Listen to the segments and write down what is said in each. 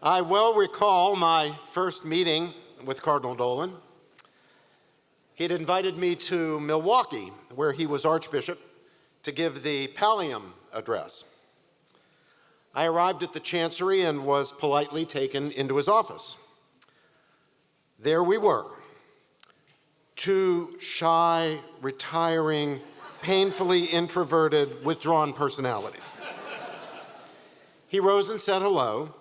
I well recall my first meeting with Cardinal Dolan. He had invited me to Milwaukee, where he was Archbishop, to give the Pallium address. I arrived at the Chancery and was politely taken into his office. There we were, two shy, retiring, painfully introverted, withdrawn personalities. He rose and said hello,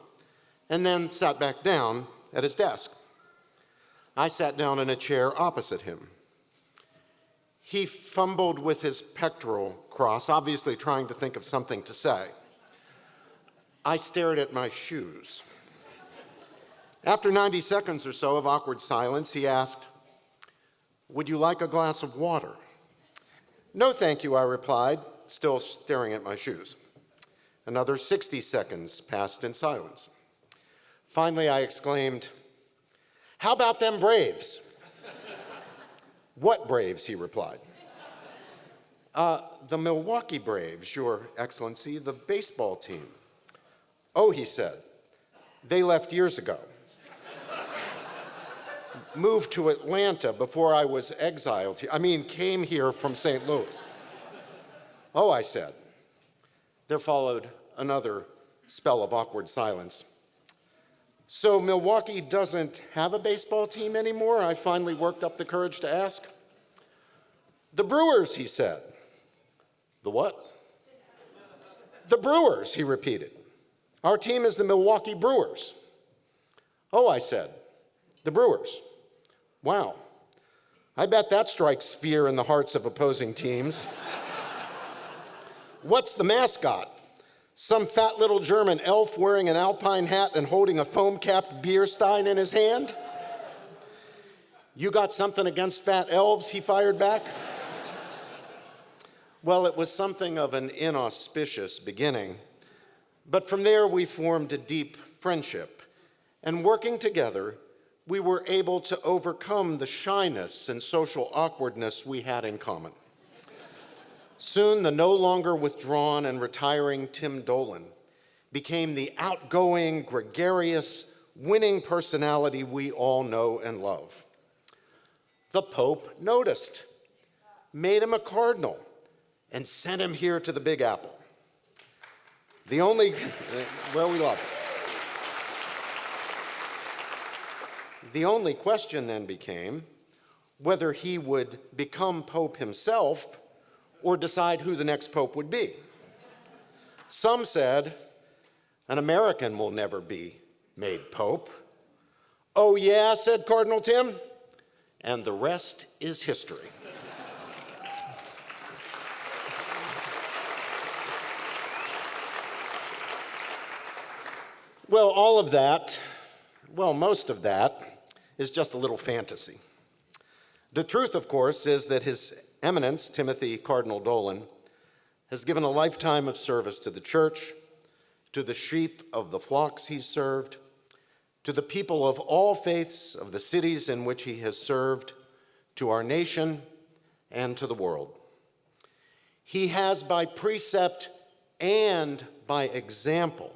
and then sat back down at his desk. I sat down in a chair opposite him. He fumbled with his pectoral cross, obviously trying to think of something to say. I stared at my shoes. After 90 seconds or so of awkward silence, he asked, "Would you like a glass of water?" "No, thank you," I replied, still staring at my shoes. Another 60 seconds passed in silence. Finally, I exclaimed, "How about them Braves?" "What Braves?" he replied. The Milwaukee Braves, Your Excellency, the baseball team." "Oh," he said, "they left years ago. Moved to Atlanta before I was exiled here. Came here from St. Louis." "Oh," I said. There followed another spell of awkward silence. "So Milwaukee doesn't have a baseball team anymore?" I finally worked up the courage to ask. "The Brewers," he said. "The what?" "The Brewers," he repeated. "Our team is the Milwaukee Brewers." "Oh," I said, "the Brewers. Wow. I bet that strikes fear in the hearts of opposing teams." "What's the mascot? Some fat little German elf wearing an alpine hat and holding a foam-capped beer stein in his hand?" "You got something against fat elves?" he fired back. Well, it was something of an inauspicious beginning, but from there we formed a deep friendship, and working together, we were able to overcome the shyness and social awkwardness we had in common. Soon, the no longer withdrawn and retiring Tim Dolan became the outgoing, gregarious, winning personality we all know and love. The Pope noticed, made him a cardinal, and sent him here to the Big Apple. Where we love it. The only question then became whether he would become Pope himself or decide who the next pope would be. Some said, "An American will never be made pope." "Oh yeah," said Cardinal Tim, and the rest is history. Well, all of that, most of that, is just a little fantasy. The truth, of course, is that His Eminence, Timothy Cardinal Dolan, has given a lifetime of service to the church, to the sheep of the flocks he's served, to the people of all faiths of the cities in which he has served, to our nation, and to the world. He has, by precept and by example,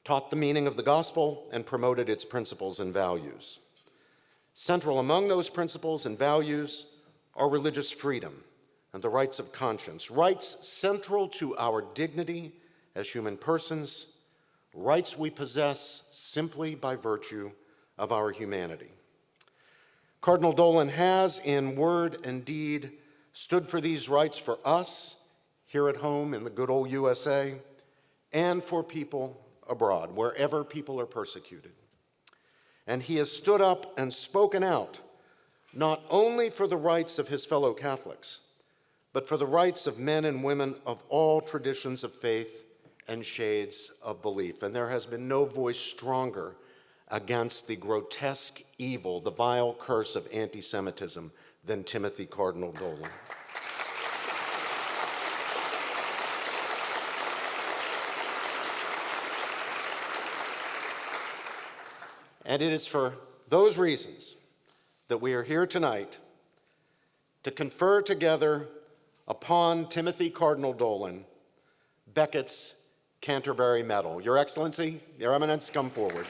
taught the meaning of the gospel and promoted its principles and values. Central among those principles and values are religious freedom and the rights of conscience, rights central to our dignity as human persons, rights we possess simply by virtue of our humanity. Cardinal Dolan has, in word and deed, stood for these rights for us here at home in the good old USA and for people abroad, wherever people are persecuted. And he has stood up and spoken out not only for the rights of his fellow Catholics, but for the rights of men and women of all traditions of faith and shades of belief. And there has been no voice stronger against the grotesque evil, the vile curse of anti-Semitism than Timothy Cardinal Dolan. And it is for those reasons that we are here tonight to confer together upon Timothy Cardinal Dolan Becket's Canterbury Medal. Your Excellency, Your Eminence, come forward.